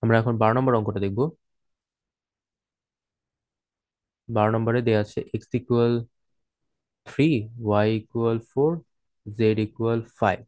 আমরা এখন 12 নম্বর অঙ্কটা দেখব। 12 নম্বরে দেওয়া আছে x=3, y=4, z=5।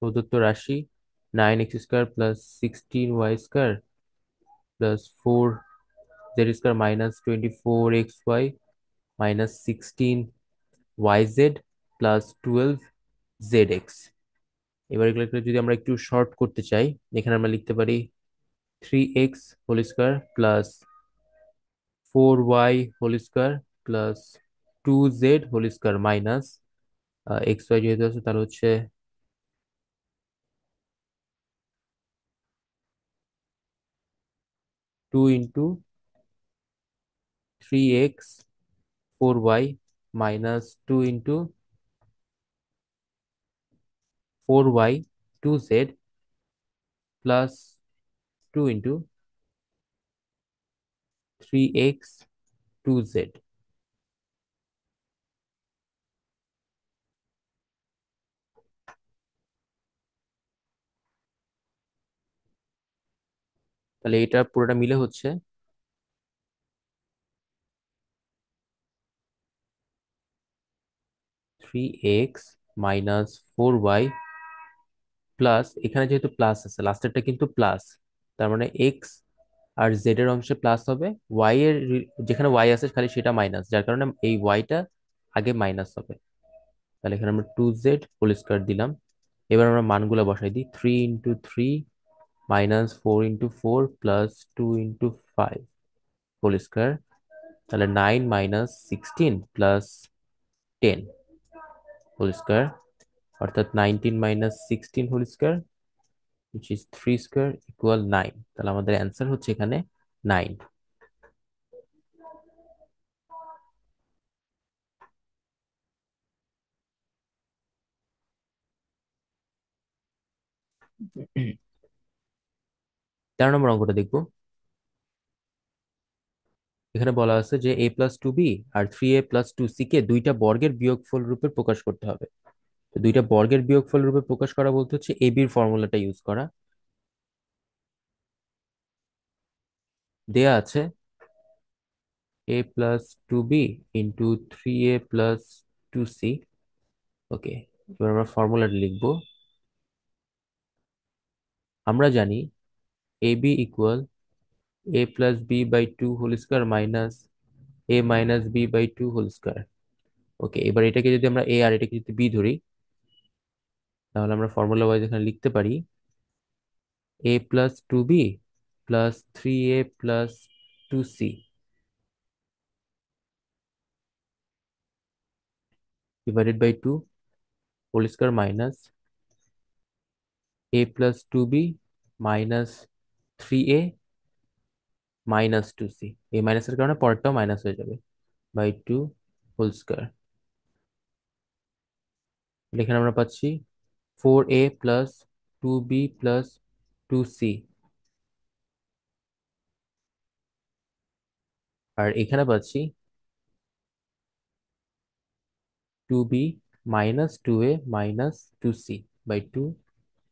প্রদত্ত রাশি 9x² plus 16y² plus 4z² minus 24xy minus 16yz plus 12zx। এবার এগুলোকে যদি আমরা একটু শর্ট করতে চাই, এখানে আমরা লিখতে পারি 3x² plus 4y² plus 2z² minus xy যেহেতু আছে তাহলে হচ্ছে 2 into 3x 4y minus 2 into 4y 2z plus 2 into 3x 2z। তাহলে এটা পুরোটা মিলে হচ্ছে 3x মাইনাস 4y প্লাস, এখানে যেহেতু প্লাস আছে লাস্টেরটা কিন্তু প্লাস, তার মানে এক্স আর জেড এর অংশে প্লাস হবে, ওয়াই এর যেখানে ওয়াই আছে খালি সেটা মাইনাস, যার কারণে এই ওয়াইটা আগে মাইনাস হবে। তাহলে এখানে আমরা 2z² দিলাম। এবার আমরা মানগুলো বসাই দিই, 3 into 3 minus 4 into 4 plus 2 into 5 whole square. তাহলে 9 - 16 প্লাস 10 হোল স্কোয়ার, অর্থাৎ 19 - 16 whole square which is 3 square equal 9। তাহলে আমাদের অ্যান্সার হচ্ছে এখানে 9। 13 নম্বর অঙ্কটা দেখবো। এখানে বলা আছে যে a+2b আর 3a+2c কে দুইটা বর্গের বিয়োগফল রূপে প্রকাশ করতে হবে। তো দুইটা বর্গের বিয়োগফল রূপে প্রকাশ করা বলতে হচ্ছে এ বির ফর্মুলাটা ইউজ করা। দেয়া আছে a+2b ইন্টু 3a+2c। ওকে, এবার আমরা ফর্মুলাটা লিখবো। আমরা জানি ab = a+b/2 whole square minus a-b/2 whole square. Okay, এবার এটাকে যদি আমরা এ আর এটাকে যদি বি ধরি, তাহলে আমরা ফর্মুলা ওয়াইজ এখানে লিখতে পারি a+2b plus 3a+2c divided by 2 whole square minus a+2b minus 3a minus 2c। এই মাইনাসের কারণে পরেরটাও মাইনাস হয়ে যাবে, বাই 2 হোল স্কোয়ার। এখানে আমরা পাচ্ছি 4a plus 2b plus 2c, আর এখানে পাচ্ছি 2b minus 2a minus 2c by 2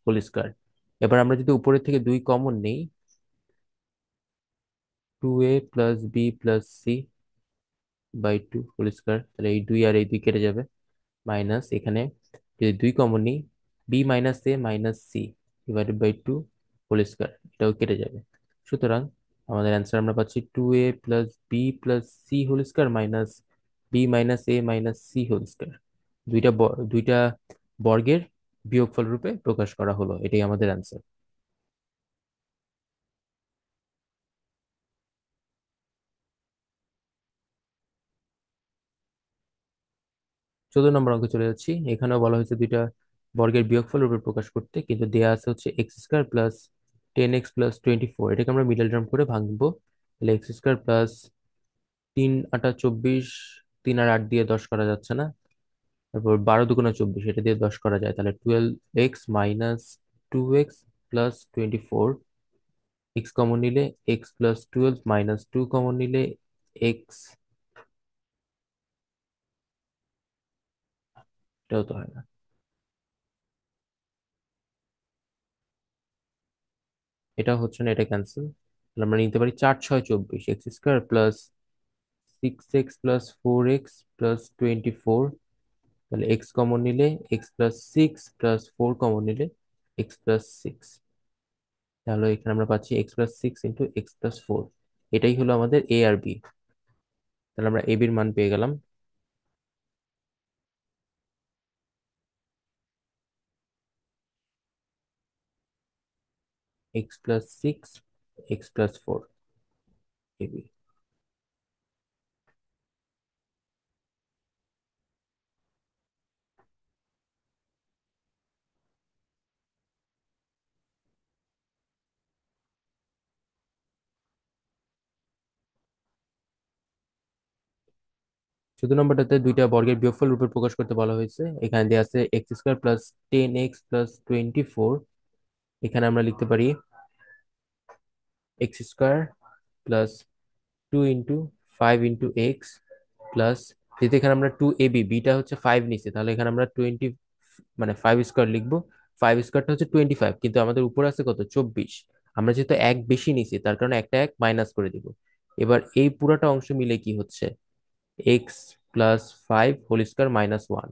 whole square. এবার আমরা যদি উপরের থেকে 2 কমন নেই, 2a plus B plus c by 2 whole square, তাহলে এই 2 আর এই 2 কেটে যাবে, মাইনাস এখানে যদি 2 কমন নিই, B minus A minus C divided by 2 whole square, এটাও কেটে যাবে। সুতরাং আমাদের অ্যান্সার আমরা পাচ্ছি 2a plus B plus C whole square minus B minus A minus C whole square. দুইটা বর্গের বিয়োগফল রূপে প্রকাশ করা হলো, এটাই আমাদের অ্যান্সার। 14 নম্বর অঙ্কে চলে যাচ্ছি। এখানেও বলা হয়েছে দুইটা বর্গের বিয়োগফল রূপে প্রকাশ করতে, কিন্তু দেয়া আছে হচ্ছে x² প্লাস 10x + 24। এটাকে আমরা মিডল টার্ম করে ভাঙবো। তাহলে x² প্লাস 3 × 8 = 24, 3 আর 8 দিয়ে 10 করা যাচ্ছে না, তারপর 12 × 2 = 24, এটা দিয়ে 10 করা যায়, তাহলে 12x minus 2x plus 24। X common নিলে x+12 মাইনাস 2 কমন নিলে এক্স, এটাও তো হয় না। এটা হচ্ছে না, এটা ক্যান্সেল। তাহলে আমরা নিতে পারি 4 6 24, x square plus 6x plus 4x plus 24। তাহলে এক্স কমন নিলে এক্স প্লাস 6 প্লাস 4 কমন নিলে x+6। তাহলে এখানে আমরা পাচ্ছি x+6 ইন্টু x+4। এটাই হলো আমাদের এ আর বি। তাহলে আমরা এ বির মান পেয়ে গেলাম x+6 x+4 এ বি। 14 নম্বরটাতে দুইটা বর্গের বিয়োগফল রূপে প্রকাশ করতে বলা হয়েছে। এখানে দেওয়া আছে x² প্লাস 10x প্লাস 24। এখানে আমরা লিখতে পারি x² plus 2 into 5 into x plus, যেহেতু এখানে আমরা 2ab, বিটা হচ্ছে 5 নিচে, তাহলে এখানে আমরা 20 মানে 5² লিখবো। 5² হচ্ছে 25, কিন্তু আমাদের উপরে আছে কত, 24। আমরা যেহেতু এক বেশি নিছি, তার কারণে একটা এক মাইনাস করে দিব। এবার এই পুরাটা অংশ মিলে কি হচ্ছে, x+5 হোল স্কয়ার -1।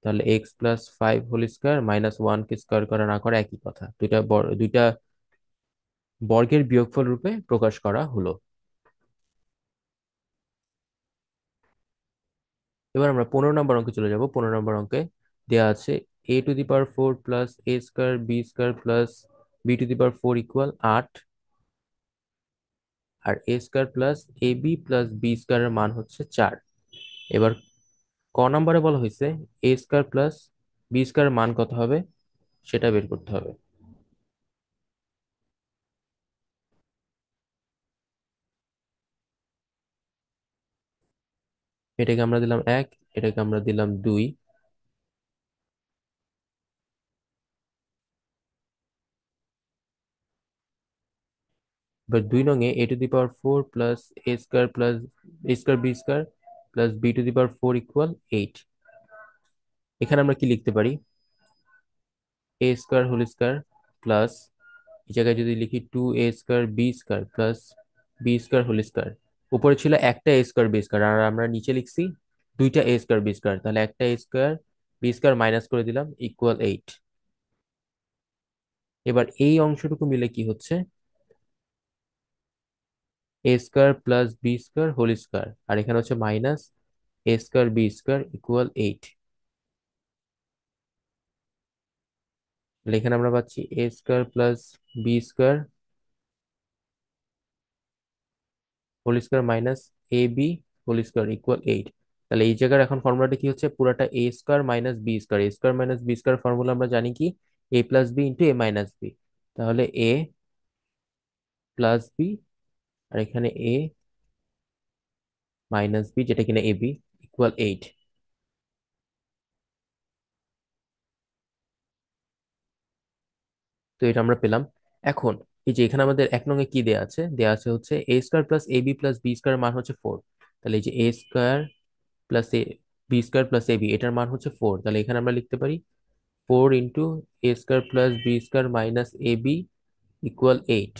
তাহলে x+5 হোল স্কয়ার -1 কে স্কয়ার করা না করা একই কথা, দুইটা বর্গের বিয়োগফল রূপে প্রকাশ করা হলো। এবার আমরা 15 নম্বর অঙ্কে চলে যাব। 15 নম্বর অঙ্কে দেওয়া আছে a⁴ plus a² b² plus b⁴ equal 8, আর a² plus ab plus b² এর মান হচ্ছে 4। এবার ক নম্বরে বলা হয়েছে a² প্লাস b² এর মান কত হবে সেটা বের করতে হবে। এটাকে আমরা দিলাম 1, এটাকে আমরা দিলাম 2। এবার 2 নং এ a⁴ plus a² plus a² b² plus b⁴ equal 8। এখানে আমরা কি লিখতে পারি, a² হোল স্কয়ার প্লাস, এই জায়গায় যদি লিখি 2a² b² plus b² whole square. উপরে ছিল একটা a² b², আর আমরা নিচে লিখছি দুইটা a² b², তাহলে একটা a² b² মাইনাস করে দিলাম ইকুয়াল 8। এবার এই অংশটুকু মিলে কি হচ্ছে, a² প্লাস b²হোল স্কয়ার, আর এখানে হচ্ছে মাইনাস a² b² ইকুয়াল 8। তাহলে এখানে আমরা পাচ্ছি a² plus b² whole square minus ab whole square equal 8। তাহলে এই জায়গার এখন ফর্মুলাটা কি হচ্ছে, পুরাটা a² মাইনাস b²। ফর্মুলা আমরা জানি কি, a+b ইন্টু a-b। তাহলে a+b, আর এখানে a-b যেটা কিনা ab ইকুয়াল 8। তো এটা আমরা পেলাম। এখন এই যে এখানে আমাদের 1 নং-এ কি দেয়া আছে, দেয়া আছে হচ্ছে a² plus ab plus b² মান হচ্ছে 4। তাহলে এই যে a² plus b² plus ab, এটার মান হচ্ছে 4। তাহলে এখানে আমরা লিখতে পারি 4 into a² plus b² minus ab equal 8।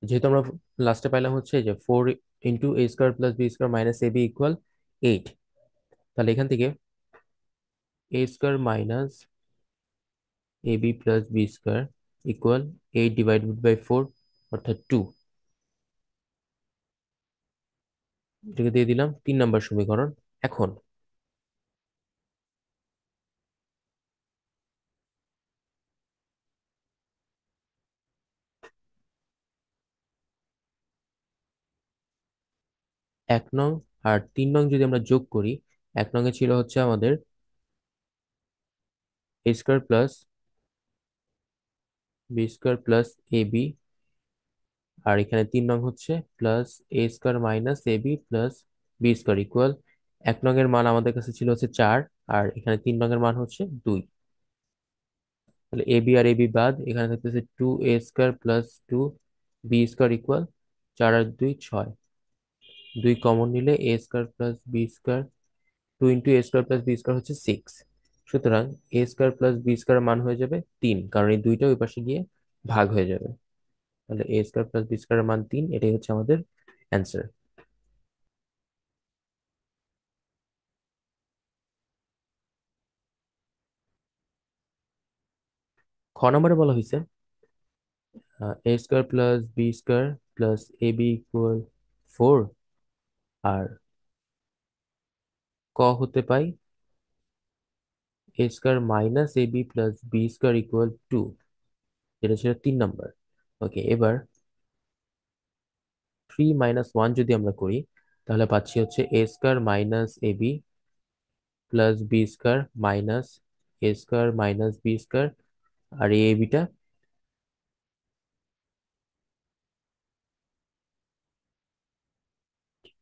যেহেতু আমরা লাস্টে পাইলাম হচ্ছে যে 4 into a² plus b² minus ab equal 8, তাহলে এখান থেকে a² minus ab plus b² equal 8 divided by 4, অর্থাৎ 2। এটাকে দিয়ে দিলাম 3 নম্বর সমীকরণ। এখন 1 নং আর 3 নং যদি আমরা যোগ করি, 1 নং ছিল হচ্ছে আমাদের A square plus B square plus A B, আর এখানে 3 নং হচ্ছে plus A square minus A B plus B square equal 1 নং এর মান আমাদের কাছে ছিল হচ্ছে 4, আর এখানে 3 নং এর মান হচ্ছে 2। তাহলে এ বি আর এ বি বাদ, এখানে থাকতেছে 2a² প্লাস 2b² ইকুয়াল 4 আর 2 6। 2 কমন নিলে a² plus b², 2 × a² plus b² হচ্ছে 6। সুতরাং a² প্লাস b² মান হয়ে যাবে 3, কারণ এই দুইটা ওই পাশে গিয়ে ভাগ হয়ে যাবে। তাহলে a² প্লাস b² এর মান 3, এটাই হচ্ছে আমাদের অ্যান্সার। খ নম্বরে বলা হয়েছে a² plus b² plus ab equal 4, আর ক হতে পাই a² minus ab plus b² equal 2, যেটা ছিল 3 নম্বর। ওকে, এবার 3 - 1 যদি আমরা করি, তাহলে পাচ্ছি হচ্ছে a² minus ab plus b² minus a² minus b², আর এই বিটা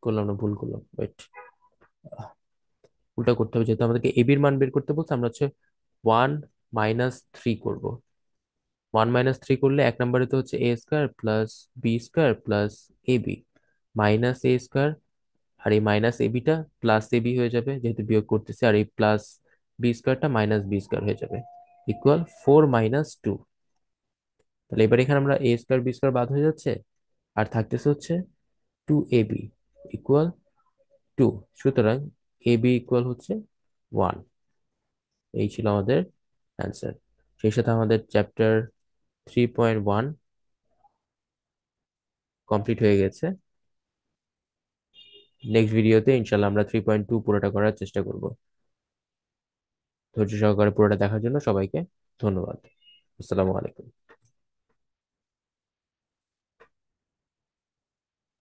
করলাম না, ভুল করলাম, ওয়েট, উল্টা করতে হবে, যেহেতু আমাদেরকে এবির মান বের করতে বলছে, আমরা হচ্ছে 1 - 3 করব। 1 - 3 করলে 1 নম্বরে তো হচ্ছে a² plus b² plus ab minus a², আর এই মাইনাস এবিটা প্লাস এবি হয়ে যাবে যেহেতু বিয়োগ করতেছে, আর এই প্লাস b²টা মাইনাস b² হয়ে যাবে ইকুয়াল 4 - 2। তাহলে এবার এখানে আমরা a² b² বাদ হয়ে যাচ্ছে, আর থাকতেছে হচ্ছে 2ab ইকুয়াল 2। সুতরাং এবি ইকুয়াল হচ্ছে 1। এই ছিল আমাদের অ্যান্সার। সেই সাথে আমাদের চ্যাপ্টার 3.1 কমপ্লিট হয়ে গেছে। নেক্সট ভিডিওতে ইনশাল্লাহ আমরা 3.2 পুরোটা করার চেষ্টা করব। ধৈর্য সহকারে পুরোটা দেখার জন্য সবাইকে ধন্যবাদ। আসসালামু আলাইকুম।